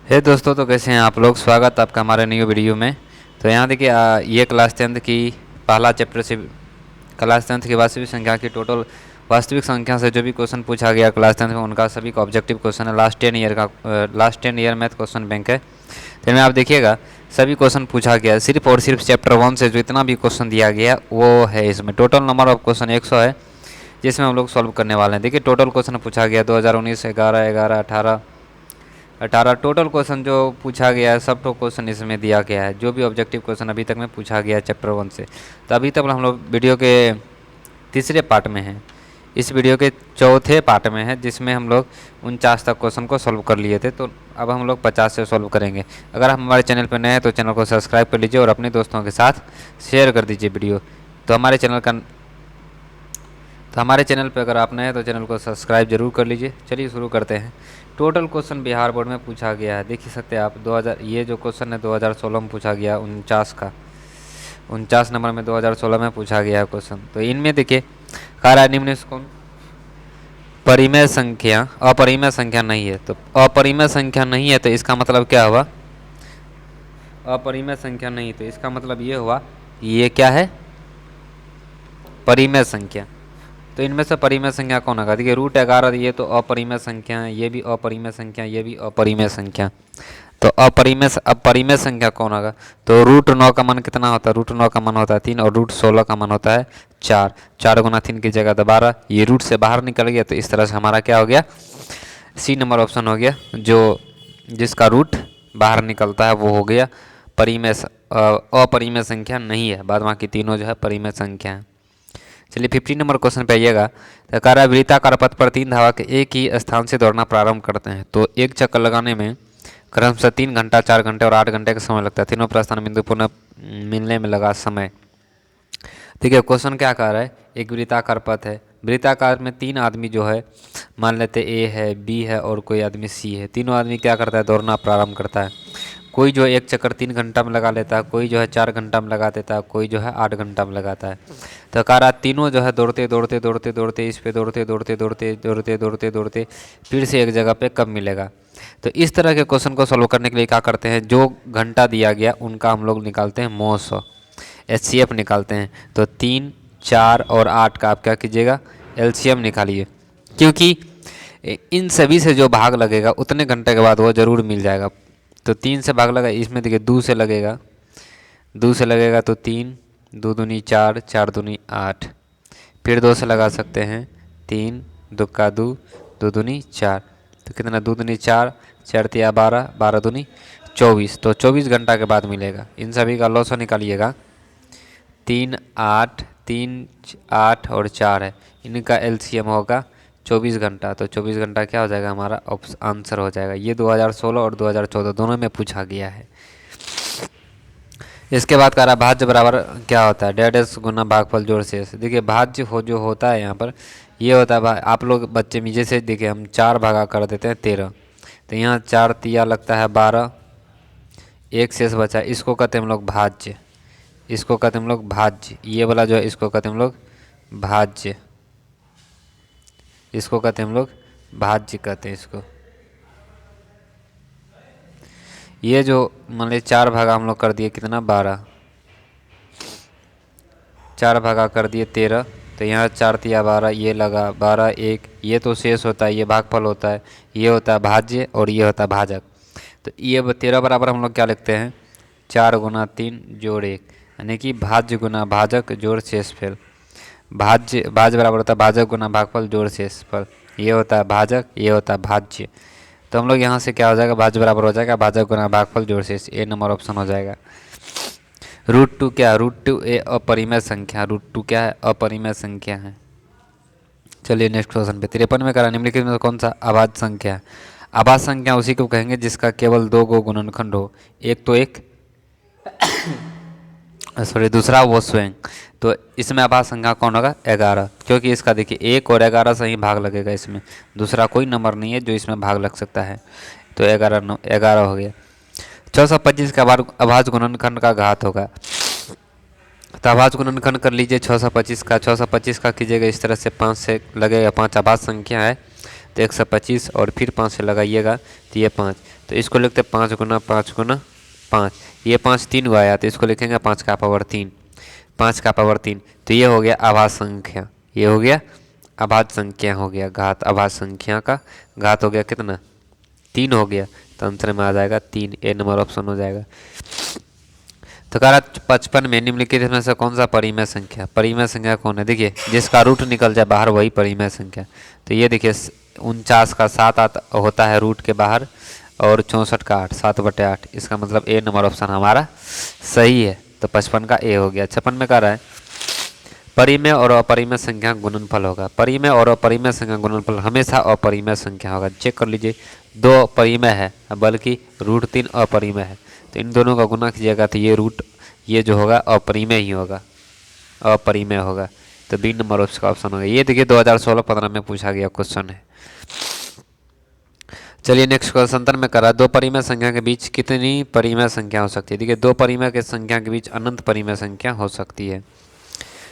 हे दोस्तों, तो कैसे हैं आप लोग। स्वागत आपका हमारे न्यू वीडियो में। तो यहाँ देखिए, ये क्लास 10th की पहला चैप्टर से क्लास 10th की वास्तविक संख्या की टोटल वास्तविक संख्या से जो भी क्वेश्चन पूछा गया क्लास 10th में, उनका सभी का ऑब्जेक्टिव क्वेश्चन है। Last 10 year math question bank है। तो इनमें आप देखिएगा सभी क्वेश्चन पूछा गया है। सिर्फ और सिर्फ चैप्टर 1 से जो इतना भी क्वेश्चन दिया गया वो है। इसमें टोटल नंबर ऑफ क्वेश्चन 100 है, जिसमें हम लोग सॉल्व करने वाले हैं। देखिए टोटल क्वेश्चन पूछा गया 2019, 11, 11, 18 टोटल क्वेश्चन जो पूछा गया है, सब तो क्वेश्चन इसमें दिया गया है। जो भी ऑब्जेक्टिव क्वेश्चन अभी तक में पूछा गया है चैप्टर 1 से। तो अभी तक हम लोग वीडियो के तीसरे पार्ट में हैं। इस वीडियो के चौथे पार्ट में है, जिसमें हम लोग 49 तक क्वेश्चन को सॉल्व कर लिए थे। तो अब हम लोग 50 से सॉल्व करेंगे। अगर आप हमारे चैनल पर नए हैं तो चैनल को सब्सक्राइब कर लीजिए और अपने दोस्तों के साथ शेयर कर दीजिए वीडियो। तो हमारे चैनल पर अगर आप नए हैं तो चैनल को सब्सक्राइब जरूर कर लीजिए। चलिए शुरू करते हैं। टोटल क्वेश्चन बिहार बोर्ड में पूछा गया है, देख ही सकते हैं आप। 2000 ये जो क्वेश्चन है 2016 में पूछा गया, 49 का 49 नंबर में 2016 में पूछा गया है क्वेश्चन। तो इनमें देखिए कार्य निम्न कौन परिमेय संख्या अपरिमेय संख्या नहीं है। तो अपरिमेय संख्या नहीं है तो इसका मतलब क्या हुआ, अपरिमेय संख्या नहीं, तो इसका मतलब ये हुआ ये क्या है, परिमेय संख्या। तो इनमें से परिमेय संख्या कौन होगा। देखिए √11 ये तो अपरिमेय संख्या है, ये भी अपरिमेय संख्या, ये भी अपरिमेय संख्या। तो अपरिमेय संख्या कौन होगा। तो √9 का मान कितना होता है, √9 का मान होता है 3 और √16 का मान होता है 4। 4 गुना 3 की जगह 12, ये रूट से बाहर निकल गया। तो इस तरह से हमारा क्या हो गया, सी नंबर ऑप्शन हो गया, जो जिसका रूट बाहर निकलता है वो हो गया परिमेय अपरिमेय संख्या नहीं है। बाद बाकी तीनों जो है परिमेय संख्या है। चलिए 50 नंबर क्वेश्चन पे आइएगा। तो कह रहा है वृत्ताकार पथ पर 3 धावक एक ही स्थान से दौड़ना प्रारंभ करते हैं। तो एक चक्कर लगाने में क्रमशः 3 घंटा, 4 घंटे और 8 घंटे का समय लगता है। तीनों प्रस्थान बिंदु पुनः मिलने में लगा समय। देखिए क्वेश्चन क्या कह रहा है, एक वृत्ताकार पथ है, वृत्ताकार में 3 आदमी जो है, मान लेते ए है, बी है और कोई आदमी सी है। तीनों आदमी क्या करता है, दौड़ना प्रारंभ करता है। कोई जो है एक चक्कर 3 घंटा में लगा लेता है, कोई जो है 4 घंटा में लगा देता है, कोई जो है 8 घंटा में लगाता है। तो कह रहा तीनों जो है दौड़ते दौड़ते दौड़ते दौड़ते इस पे दौड़ते दौड़ते दौड़ते दौड़ते दौड़ते दौड़ते फिर से एक जगह पे कब मिलेगा। तो इस तरह के क्वेश्चन को सॉल्व करने के लिए क्या करते हैं, जो घंटा दिया गया उनका हम लोग निकालते हैं मोस, HCF निकालते हैं। तो 3, 4 और 8 का आप क्या कीजिएगा, LCM निकालिए। क्योंकि इन सभी से जो भाग लगेगा उतने घंटे के बाद वो ज़रूर मिल जाएगा। तो 3 से भाग लगा, इसमें देखिए 2 से लगेगा, 2 से लगेगा तो 3, 2 दूनी 4, 4 दूनी 8, फिर 2 से लगा सकते हैं 3, 2 का 2, 2 दूनी 4, तो कितना 2 दूनी 4, 4 तिया 12, 12 दूनी 24। तो 24 घंटा के बाद मिलेगा। इन सभी का लॉस निकालिएगा। 3, 8, 3, 8 और 4 है, इनका LCM होगा 24 घंटा। तो 24 घंटा क्या हो जाएगा, हमारा आंसर हो जाएगा। ये 2016 और 2014 दोनों में पूछा गया है। इसके बाद कह रहा भाज्य बराबर क्या होता है, डेडेस गुना भागफल जोड़ शेष। देखिए भाज्य जो होता है यहाँ पर ये होता है, आप लोग बच्चे में जैसे देखिए हम 4 भागा कर देते हैं 13, तो यहाँ 4 तिया लगता है 12, एक शेष बचा, इसको कहते हैं हम लोग भाज्य, इसको कहते हैं हम लोग भाज्य। ये वाला जो है इसको कहते हैं हम लोग भाज्य, इसको कहते हैं हम लोग भाज्य कहते हैं इसको। ये जो मान लीजिए 4 भागा हम लोग कर दिए कितना 12, 4 भागा कर दिए 13, तो यहाँ 4 तिया 12, ये लगा 12, एक ये तो शेष होता है, ये भागफल होता है, ये होता है भाज्य और ये होता है भाजक। तो ये 13 बराबर हम लोग क्या लिखते हैं, 4 गुना 3 जोड़ 1, यानी कि भाज्य गुना भाजक जोड़ शेषफल। भाज्य बराबर होता है भाजक गुना भागफल जोड़ शेषफल। ये होता है भाजक, ये होता है भाज्य। तो हम लोग यहाँ से क्या हो जाएगा, भाज्य बराबर हो जाएगा भाजक गुना भागफल जोड़ शेष। ए नंबर ऑप्शन हो जाएगा। √2 क्या है, √2 ए अपरिमेय संख्या, √2 क्या है, अपरिमेय संख्या है। चलिए नेक्स्ट क्वेश्चन पे 53 में करा निम्नलिखित में कौन सा अभाज्य संख्या है। अभाज्य संख्या उसी को कहेंगे जिसका केवल 2 गो गुणनखंड हो, एक तो एक सॉरी दूसरा वो स्वयं। तो इसमें अभाज्य संख्या कौन होगा, 11, क्योंकि इसका देखिए 1 और 11 से ही भाग लगेगा। इसमें दूसरा कोई नंबर नहीं है जो इसमें भाग लग सकता है। तो 11 हो गया। 625 का अभाज्य गुणनखंड का घात होगा। तो अभाज्य गुणनखंड कर लीजिए 625 का, 625 का कीजिएगा इस तरह से, 5 से लगेगा, 5 अभाज्य संख्या है। तो 125 और फिर 5 से लगाइएगा तो ये 5, तो इसको लिखते 5 गुना 5 गुना 5, ये 5 3 को आया तो इसको लिखेंगे 5 का पावर 3, 5 का पावर 3। तो ये हो गया अभाज्य संख्या, ये हो गया अभाज्य संख्या हो गया, घात अभाज्य संख्या का घात हो गया कितना 3 हो गया, तो आंसर में आ जाएगा 3, ए नंबर ऑप्शन हो जाएगा। तो कह रहा 55 में निम्नलिखित में से कौन सा परिमेय संख्या, परिमेय संख्या कौन है, देखिए जिसका रूट निकल जाए बाहर वही परिमेय संख्या। तो ये देखिए 49 का 7 होता है रूट के बाहर और 64 का 8, 7/8, इसका मतलब ए नंबर ऑप्शन हमारा सही है। तो 55 का ए हो गया। 56 में कह रहा है परिमेय और अपरिमेय संख्या गुणनफल होगा, परिमेय और अपरिमेय संख्या गुणनफल हमेशा अपरिमेय संख्या होगा। चेक कर लीजिए 2 परिमेय है बल्कि √3 अपरिमेय है, तो इन दोनों का गुना कीजिएगा तो ये रूट ये जो होगा अपरिमेय ही होगा, अपरिमेय होगा। तो बी नंबर उसका ऑप्शन होगा। ये देखिए 2016-15 में पूछा गया क्वेश्चन है। चलिए नेक्स्ट क्वेश्चन 77 में करा 2 परिमेय संख्या के बीच कितनी परिमेय संख्या हो सकती है। देखिए 2 परिमेय के संख्या के बीच अनंत परिमेय संख्या हो सकती है।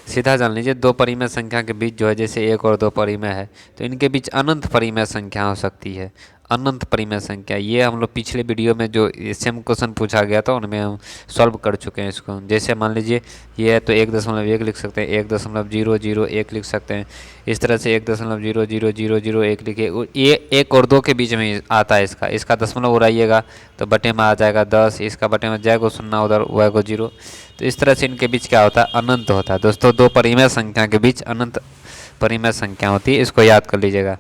सीधा जान लीजिए 2 परिमेय संख्या के बीच जो है जैसे 1 और 2 परिमेय है तो इनके बीच अनंत परिमेय संख्या हो सकती है, अनंत परिमेय संख्या। ये हम लोग पिछले वीडियो में जो सेम क्वेश्चन पूछा गया था उनमें हम सॉल्व कर चुके हैं इसको। जैसे मान लीजिए ये है तो 1.1 लिख सकते हैं, 1.001 लिख सकते हैं, इस तरह से 1.00001 लिखे। ये 1 और 2 के बीच में आता है, इसका दशमलव उड़ाइएगा तो बटे में आ जाएगा 10, इसका बटे में जाएगा 0 उधर वाएगा 0। तो इस तरह से इनके बीच क्या होता है अनंत होता है। दोस्तों 2 परिमेय संख्या के बीच अनंत परिमेय संख्या होती है, इसको याद कर लीजिएगा।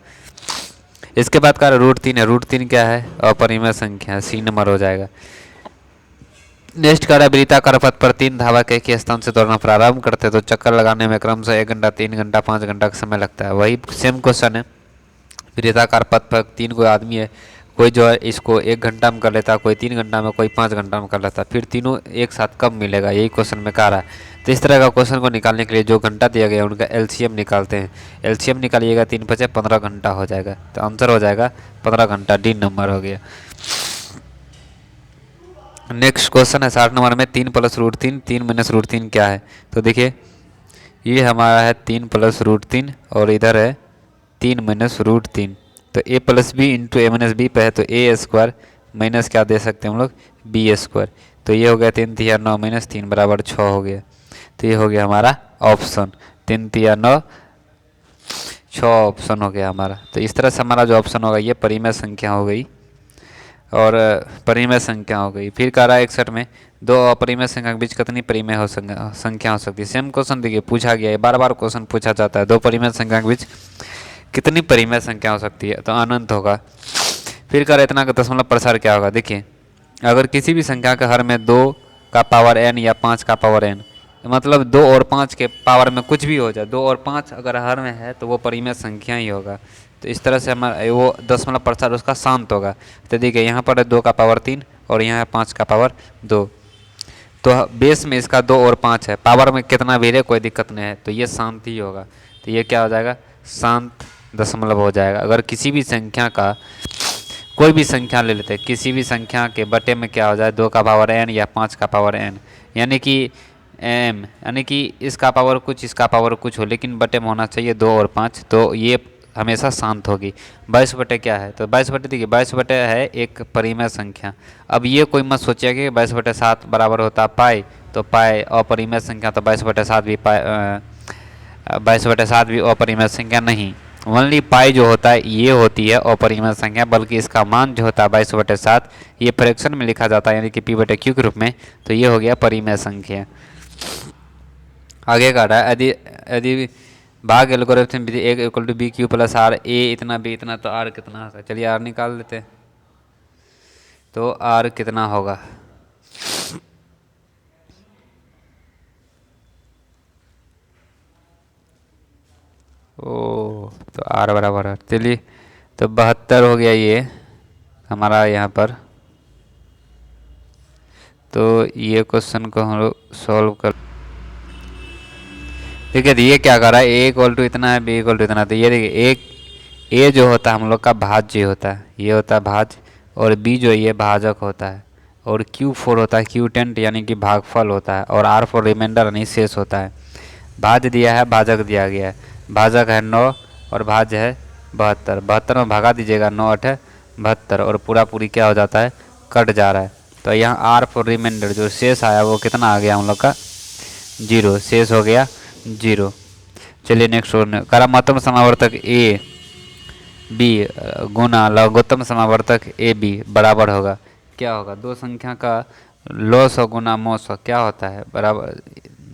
इसके बाद का √3 है, √3 क्या है अपरिमेय संख्या, सी नंबर हो जाएगा। नेक्स्ट का वृत्ताकार पथ पर 3 धावक एक ही स्थान से दौड़ना प्रारंभ करते तो चक्कर लगाने में क्रमशः 1 घंटा 3 घंटा 5 घंटा का समय लगता है। वही सेम क्वेश्चन है, वृत्ताकार पथ पर 3 कोई आदमी है, कोई जो है इसको 1 घंटा में कर लेता है, कोई 3 घंटा में, कोई 5 घंटा में कर लेता है, फिर तीनों एक साथ कब मिलेगा, यही क्वेश्चन में कह रहा है। तो इस तरह का क्वेश्चन को निकालने के लिए जो घंटा दिया गया है उनका एलसीएम निकालते हैं। एलसीएम निकालिएगा 3 × 5 = 15 घंटा हो जाएगा, तो आंसर हो जाएगा 15 घंटा, डी नंबर हो गया। नेक्स्ट क्वेश्चन है 60 नंबर में 3 + √3 3 - √3 क्या है। तो देखिए ये हमारा है 3 + √3 और इधर है 3 - √3। तो a + b × a - b पे है तो a² माइनस क्या दे सकते हैं हम लोग b²। तो ये हो गया 3 × 3 = 9 - 3 = 6 हो गया। तो ये हो गया हमारा ऑप्शन 3 × 3 = 9, 6 ऑप्शन हो गया हमारा। तो इस तरह से हमारा जो ऑप्शन होगा ये परिमेय संख्या हो गई और परिमेय संख्या हो गई। फिर कह रहा है 61 में 2 अपरिमेय संख्या के बीच कितनी परिमेय हो संख्या हो सकती है। सेम क्वेश्चन देखिए पूछा गया है, बार बार क्वेश्चन पूछा जाता है 2 परिमेय संख्या के बीच कितनी परिमेय संख्या हो सकती है, तो अनंत होगा। फिर कर इतना का दशमलव प्रसार क्या होगा। देखिए अगर किसी भी संख्या के हर में 2 का पावर n या 5 का पावर n, मतलब 2 और 5 के पावर में कुछ भी हो जाए, 2 और 5 अगर हर में है तो वो परिमेय संख्या ही होगा। तो इस तरह से हमारा वो दशमलव प्रसार उसका शांत होगा। तो देखिए यहाँ पर है 2 का पावर 3 और यहाँ है 5 का पावर 2, तो बेस में इसका 2 और 5 है, पावर में कितना भी रहे कोई दिक्कत नहीं है, तो ये शांत ही होगा। तो ये क्या हो जाएगा शांत दशमलव हो जाएगा। अगर किसी भी संख्या का कोई भी संख्या ले लेते हैं, किसी भी संख्या के बटे में क्या हो जाए 2 का पावर n या 5 का पावर n, यानी कि m, यानी कि इसका पावर कुछ इसका पावर कुछ हो, लेकिन बटे में होना चाहिए 2 और 5, तो ये हमेशा शांत होगी। 22 बटे क्या है, तो 22 बटे देखिए 22 बटे है एक परिमेय संख्या। अब ये कोई मत सोचिए कि 22/7 बराबर होता पाई, तो पाई अपरिमेय संख्या, तो 22/7 भी 22/7 भी अपरिमेय संख्या नहीं। ओनली पाई जो होता है ये होती है अपरिमेय संख्या, बल्कि इसका मान जो होता है 22/7 ये फ्रैक्शन में लिखा जाता है, यानी कि p/q के रूप में। तो ये हो गया परिमेय संख्या। आगे का रहा है यदि भाग algorithm Vidhi 1 = bq + r, a इतना b इतना, तो r कितना होगा। चलिए r निकाल देते हैं, तो r कितना होगा। ओ तो r बराबर है, चलिए तो 72 हो गया ये हमारा यहाँ पर। तो ये क्वेश्चन को हम लोग सॉल्व कर, देखिए ये क्या कर रहा है a = इतना है b = इतना। तो ये देखिए एक a जो होता है हम लोग का भाज्य होता है, ये होता है भाज्य, और b जो ये भाजक होता है, और q4 होता है क्यूटेंट यानी कि भागफल होता है, और r4 रिमाइंडर यानी शेष होता है। भाज्य दिया है भाजक दिया गया है, भाजक है 9 और भाज्य है 72, 72 में भगा दीजिएगा, 9 8 72 और पूरा पूरी क्या हो जाता है, कट जा रहा है। तो यहाँ आर फॉर रिमाइंडर जो शेष आया वो कितना आ गया हम लोग का, 0, शेष हो गया 0। चलिए नेक्स्ट और करा महत्तम समावर्तक A B Guna लघुत्तम समावर्तक A B बराबर होगा, क्या होगा, दो संख्या का लॉस और गुना मोस क्या होता है, बराबर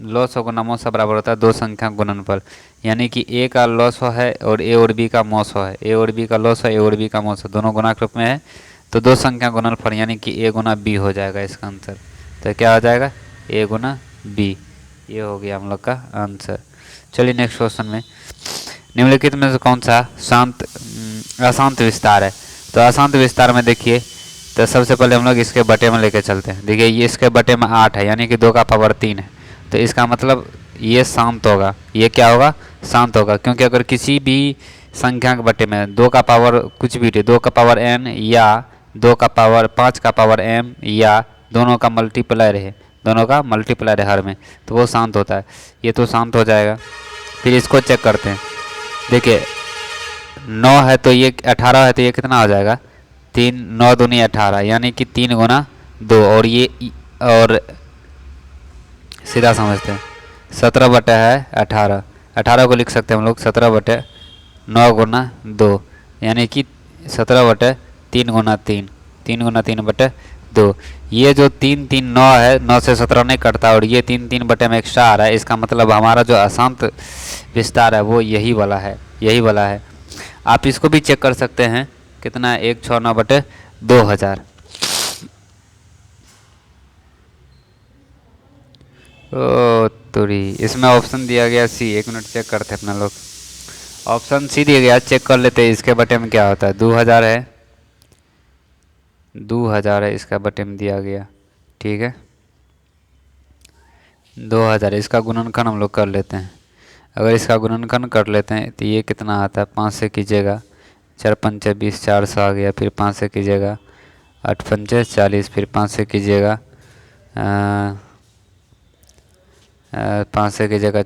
लॉस और गुना मोस बराबर होता है दो संख्या गुणनफल। यानी कि ए का लॉस है और ए और बी का मोस है, ए और बी का लॉस है, ए और बी का मोस है, दोनों गुणा के रूप में है, तो दो संख्या गुणनफल यानी कि ए गुना बी हो जाएगा इसका आंसर। तो क्या हो जाएगा, ए गुना बी, ये हो गया हम लोग का आंसर। चलिए नेक्स्ट क्वेश्चन में, निम्नलिखित में से कौन सा शांत अशांत विस्तार है। तो अशांत विस्तार में देखिए, तो सबसे पहले हम लोग इसके बटे में लेके चलते हैं। देखिए ये इसके बटे में 8 है, यानी कि 2 का पावर 3 है, तो इसका मतलब ये शांत होगा, ये क्या होगा, शांत होगा। क्योंकि अगर किसी भी संख्या के बटे में 2 का पावर कुछ भी रहे, 2 का पावर n या 2 का पावर 5 का पावर m या दोनों का मल्टीप्लाई रहे, दोनों का मल्टीप्लाई रहे हर में, तो वो शांत होता है, ये तो शांत हो जाएगा। फिर इसको चेक करते हैं, देखिए 9 है तो ये 18 है, तो ये कितना हो जाएगा, 3 9 दूनी 18, यानी कि 3 गुना 2, और ये और सीधा समझते हैं 17 बटे है 18, 18 को लिख सकते हैं हम लोग 17 बटे 9 गुना 2, यानी कि 17 बटे 3 गुना 3, 3 गुना 3 बटे 2। ये जो 3 3 9 है, 9 से 17 नहीं कटता, और ये 3 3 बटे में एक्स्ट्रा आ रहा है, इसका मतलब हमारा जो अशांत विस्तार है वो यही वाला है, यही वाला है। आप इसको भी चेक कर सकते हैं, कितना, 169 बटे 2000। ओ तुरी, इसमें ऑप्शन दिया गया सी, एक मिनट चेक करते हैं अपना लोग, ऑप्शन सी दिया गया, चेक कर लेते हैं इसके बटे में क्या होता है। 2000 है, 2000 है, इसका बटे में दिया गया, ठीक है 2000, इसका गुणनखंड हम लोग कर लेते हैं। अगर इसका गुणनखंड कर लेते हैं तो ये कितना आता है, 5 से कीजिएगा, 4 पंचे 20, 400 आ गया, फिर 5 से कीजिएगा, 8 पंचे 40, फिर 5 से कीजिएगा 5 से कीजिएगा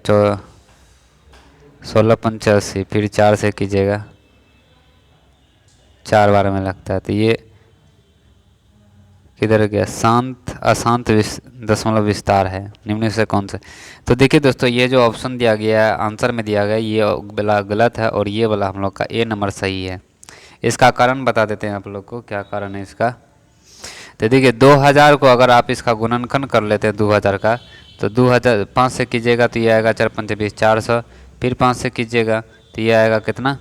16 पंचे 80, फिर 4 से कीजिएगा, 4 बार में लगता है, तो ये किधर गया, शांत अशांत दशमलव विस्तार है, निम्न से कौन से। तो देखिए दोस्तों, ये जो ऑप्शन दिया गया है आंसर में दिया गया, ये वाला गलत है और ये वाला हम लोग का ए नंबर सही है। इसका कारण बता देते हैं आप लोग को, क्या कारण है इसका। तो देखिए 2000 को अगर आप इसका गुणनखंड कर लेते हैं 2000 का, तो 2000 5 से कीजिएगा तो ये आएगा 4 पंचे 20, 400, फिर 5 से कीजिएगा तो ये आएगा कितना,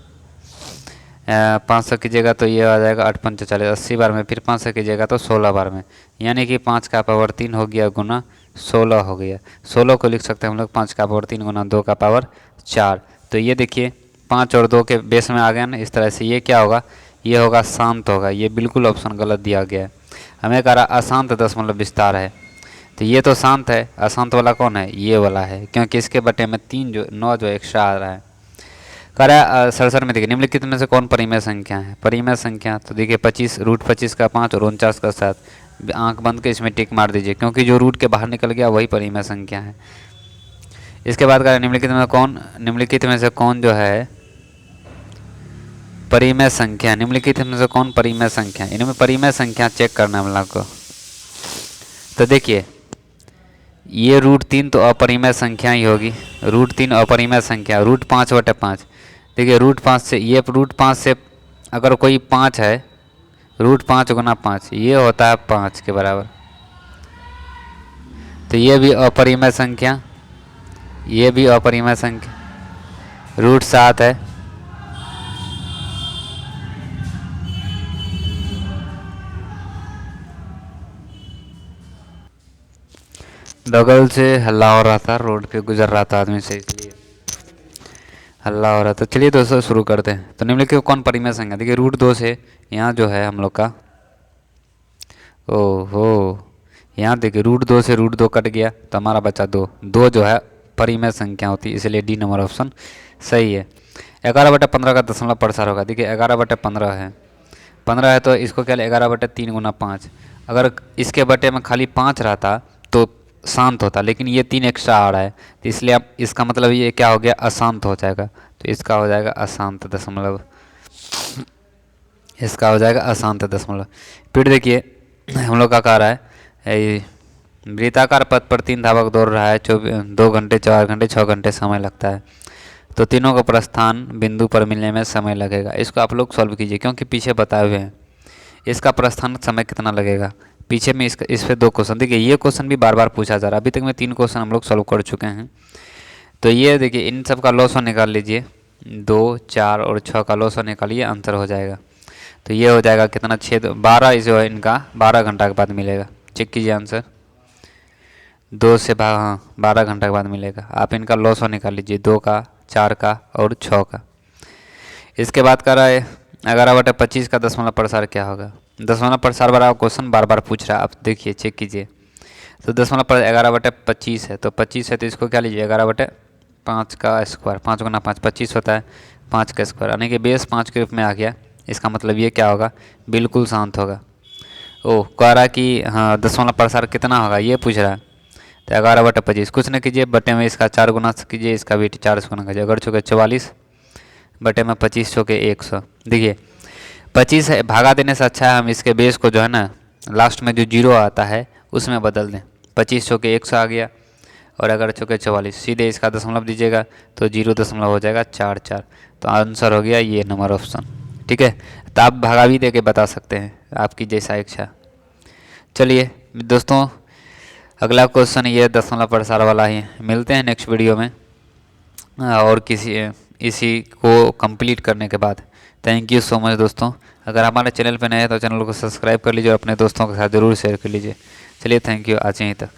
5 से कीजिएगा तो ये आ जाएगा 8 पंचे 40, 80 बार में, फिर 5 से कीजिएगा तो 16 बार में, यानी कि 5 का पावर 3 हो गया गुना 16 हो गया। 16 को लिख सकते हैं हम लोग 5 का पावर 3 गुना 2 का पावर 4। तो ये देखिए 5 और 2 के बेस में आ गया ना, इस तरह से ये क्या होगा, ये होगा शांत होगा। ये बिल्कुल ऑप्शन गलत दिया गया है, हमें कह रहा अशांत दशमलव विस्तार है, तो ये तो शांत है, अशांत वाला कौन है, ये वाला है, क्योंकि इसके बटे में 3 जो 9 जो एक्स्ट्रा आ रहा है। कह रहा है सड़सठ में देखिए निम्नलिखित में से कौन परिमेय संख्या है। परिमेय संख्या तो देखिए 25 रूट 25 का 5 और 49 का 7, आंख बंद के इसमें टिक मार दीजिए, क्योंकि जो रूट के बाहर निकल गया वही परिमेय संख्या है। इसके बाद कह रहा है निम्नलिखित में से कौन जो है परिमेय संख्या, निम्नलिखित में से कौन परिमेय संख्या, इनमें परिमेय संख्या चेक करना है हम लोग को। तो देखिए ये √3 तो अपरिमेय संख्या ही होगी, √3 अपरिमेय संख्या, √5/5। देखिए √5 से ये √5 से अगर कोई 5 है, √5 गुना 5 ये होता है 5 के बराबर, तो ये भी अपरिमेय संख्या, ये भी अपरिमेय संख्या, √7 है, बगल से हल्ला हो रहा था, रोड पे गुजर रहा था आदमी से, इसलिए हल्ला हो रहा था। चलिए दोस्तों शुरू करते हैं। तो निम्नलिखित कौन परिमेय संख्या, देखिए √2 से यहाँ जो है हम लोग का, ओहो यहाँ देखिए √2 से √2 कट गया तो हमारा बचा 2, 2 जो है परिमेय संख्या होती है, इसलिए डी नंबर ऑप्शन सही है। 11/15 का दशमलव प्रसार होगा, देखिए 11/15 है, 15 है तो इसको क्या 11/3 गुना 5। अगर इसके बटे में खाली 5 रहता तो शांत होता, लेकिन ये 3 एक्स्ट्रा आ रहा है, तो इसलिए अब इसका मतलब ये क्या हो गया, अशांत हो जाएगा, तो इसका हो जाएगा अशांत दशमलव इसका हो जाएगा अशांत दशमलव। फिर देखिए हम लोग का कह रहा है वृत्ताकार पथ पर 3 धावक दौड़ रहा है, 2 घंटे 4 घंटे 6 घंटे समय लगता है, तो तीनों को प्रस्थान बिंदु पर मिलने में समय लगेगा। इसको आप लोग सॉल्व कीजिए क्योंकि पीछे बताए हुए हैं इसका प्रस्थान समय कितना लगेगा। पीछे में इस पे 2 क्वेश्चन, देखिए ये क्वेश्चन भी बार बार पूछा जा रहा है। अभी तक में 3 क्वेश्चन हम लोग सॉल्व कर चुके हैं। तो ये देखिए इन सब का लॉस निकाल लीजिए, 2 4 और 6 का लॉस निकालिए, आंसर हो जाएगा। तो ये हो जाएगा कितना, 6 12 जो है इनका 12 घंटा के बाद मिलेगा। चेक कीजिए आंसर, 2 से 12 घंटा के बाद मिलेगा। आप इनका लॉस निकाल लीजिए, 2 का 4 का और 6 का। इसके बाद कर रहा है 11/25 का दशमलव प्रसार क्या होगा। दशमलव प्रसार वाला क्वेश्चन बार बार पूछ रहा है, आप देखिए चेक कीजिए। तो दशमलव पर 11/25 है, तो 25 है तो इसको क्या लीजिए 11/5 का स्क्वायर, 5 गुना 5 25 होता है, 5 का स्क्वायर यानी कि बेस 5 के रूप में आ गया। इसका मतलब ये क्या होगा, बिल्कुल शांत होगा। ओह कह रहा कि हाँ दशमलव प्रसार कितना होगा ये पूछ रहा है। तो 11/25 कुछ न कीजिए, बटे में इसका 4 गुना कीजिए, इसका भी 4 से गुना कीजिए। अगर चुके 44 बटे में 25 चौके 100। देखिए 25 है, भागा देने से अच्छा है हम इसके बेस को जो है ना लास्ट में जो 0 आता है उसमें बदल दें। 25 चौके 100 आ गया, और अगर चौके 44 सीधे इसका दशमलव दीजिएगा तो 0 हो जाएगा 4 तो आंसर हो गया ये नंबर ऑप्शन। ठीक है, तो आप भागा भी दे के बता सकते हैं, आपकी जैसा इच्छा। चलिए दोस्तों अगला क्वेश्चन ये दशमलव प्रसार वाला ही। मिलते हैं नेक्स्ट वीडियो में और किसी इसी को कंप्लीट करने के बाद। थैंक यू सो मच दोस्तों। अगर हमारे चैनल पर नए हैं तो चैनल को सब्सक्राइब कर लीजिए और अपने दोस्तों के साथ ज़रूर शेयर कर लीजिए। चलिए थैंक यू, आज यहीं तक।